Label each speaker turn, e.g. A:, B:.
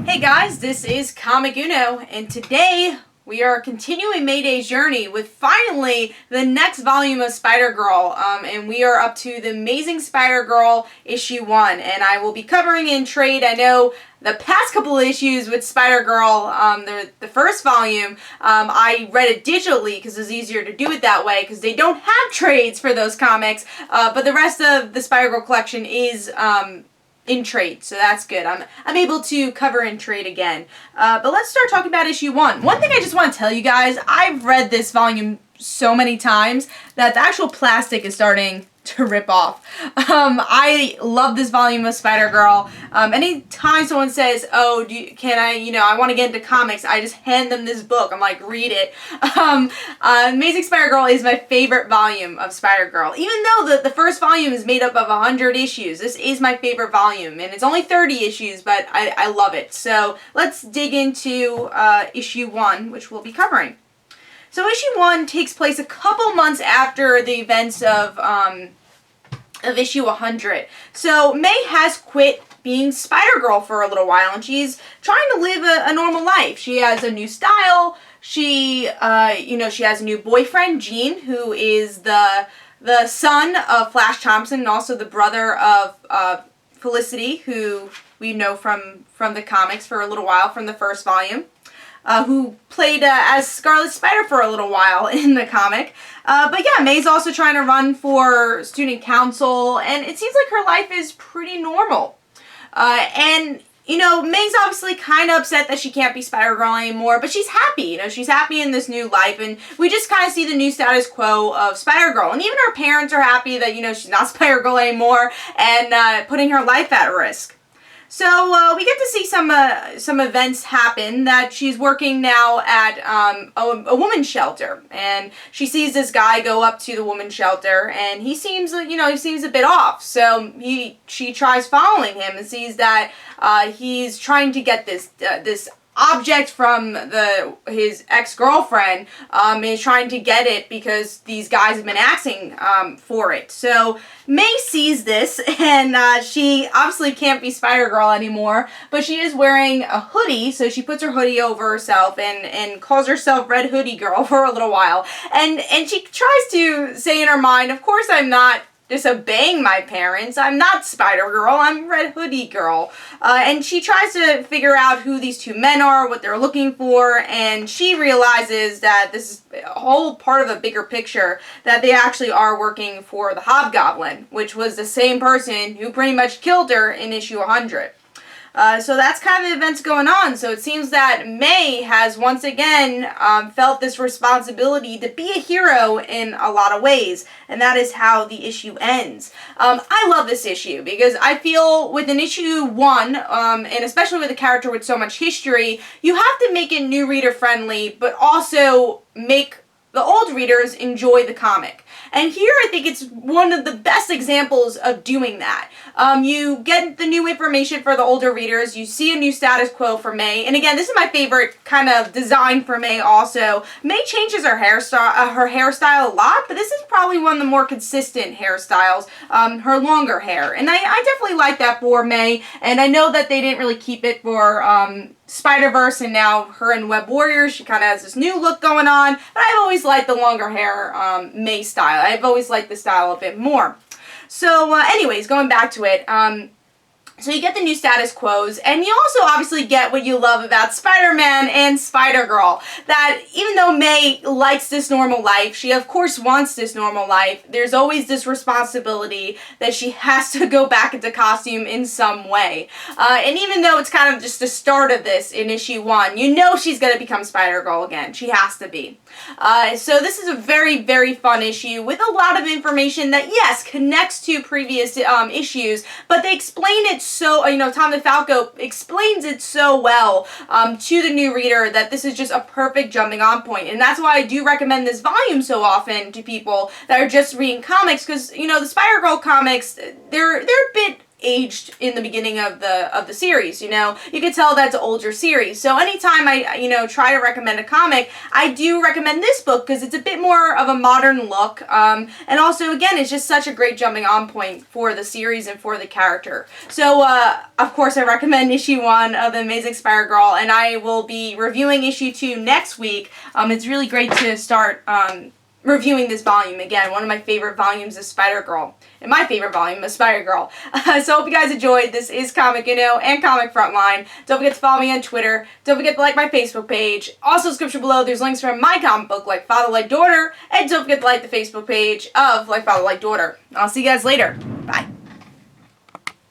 A: Hey guys, this is Comic Uno, and today we are continuing Mayday's journey with finally the next volume of Spider-Girl, and we are up to the Amazing Spider-Girl issue 1, and I will be covering in trade. I know the past couple of issues with Spider-Girl, the first volume, I read it digitally because it's easier to do it that way because they don't have trades for those comics, but the rest of the Spider-Girl collection is in trade, so that's good. I'm able to cover in trade again. But let's start talking about issue 1. One thing I just want to tell you guys, I've read this volume so many times that the actual plastic is starting to rip off. I love this volume of Spider-Girl. Anytime someone says, oh, I want to get into comics, I just hand them this book. I'm like, read it. Amazing Spider-Girl is my favorite volume of Spider-Girl. Even though the first volume is made up of 100 issues, this is my favorite volume. And it's only 30 issues, but I love it. So let's dig into issue 1, which we'll be covering. So issue 1 takes place a couple months after the events of issue 100. So May has quit being Spider-Girl for a little while, and she's trying to live a normal life. She has a new style. She has a new boyfriend, Gene, who is the son of Flash Thompson and also the brother of Felicity, who we know from the comics for a little while from the first volume. Who played as Scarlet Spider for a little while in the comic. But yeah, May's also trying to run for student council, and it seems like her life is pretty normal. May's obviously kind of upset that she can't be Spider-Girl anymore, but she's happy. She's happy in this new life, and we just kind of see the new status quo of Spider-Girl. And even her parents are happy that, she's not Spider-Girl anymore and putting her life at risk. So we get to see some events happen that she's working now at a woman's shelter, and she sees this guy go up to the woman's shelter, and he seems a bit off. So she tries following him and sees that he's trying to get this object from his ex-girlfriend, and is trying to get it because these guys have been asking for it. So May sees this, and she obviously can't be Spider-Girl anymore, but she is wearing a hoodie, so she puts her hoodie over herself and calls herself Red Hoodie Girl for a little while. And she tries to say in her mind, of course I'm not disobeying my parents. I'm not Spider-Girl, I'm Red Hoodie Girl. And she tries to figure out who these two men are, what they're looking for, and she realizes that this is a whole part of a bigger picture, that they actually are working for the Hobgoblin, which was the same person who pretty much killed her in issue 100. So that's kind of the events going on. So it seems that May has once again felt this responsibility to be a hero in a lot of ways, and that is how the issue ends. I love this issue because I feel with an issue 1, and especially with a character with so much history, you have to make it new reader friendly, but also make the old readers enjoy the comic. And here I think it's one of the best examples of doing that. You get the new information for the older readers, you see a new status quo for May, and again, this is my favorite kind of design for May also. May changes her hairstyle a lot, but this is probably one of the more consistent hairstyles, her longer hair. And I definitely like that for May, and I know that they didn't really keep it for Spider-Verse, and now her in Web Warriors, she kind of has this new look going on, but I've always liked the longer hair May style. I've always liked the style a bit more. So anyways, going back to it, so you get the new status quos, and you also obviously get what you love about Spider-Man and Spider-Girl, that even though May likes this normal life, she of course wants this normal life, there's always this responsibility that she has to go back into costume in some way. And even though it's kind of just the start of this in issue 1, she's going to become Spider-Girl again. She has to be. So this is a very, very fun issue with a lot of information that, yes, connects to previous issues, but they explain it so, Tom DeFalco explains it so well to the new reader that this is just a perfect jumping on point. And that's why I do recommend this volume so often to people that are just reading comics, because, the Spider-Girl comics, they're a bit aged in the beginning of the series, you know. You could tell that's an older series. So anytime I, you know, try to recommend a comic, I do recommend this book because it's a bit more of a modern look. And also, again, it's just such a great jumping on point for the series and for the character. So, of course, I recommend issue 1 of The Amazing Spider-Girl, and I will be reviewing issue 2 next week. It's really great to start reviewing this volume. Again, one of my favorite volumes of Spider-Girl. And my favorite volume of Spider-Girl. So hope you guys enjoyed. This is Comic Uno and Comic Frontline. Don't forget to follow me on Twitter. Don't forget to like my Facebook page. Also, description below, there's links from my comic book, Like Father, Like Daughter. And don't forget to like the Facebook page of Like Father, Like Daughter. I'll see you guys later.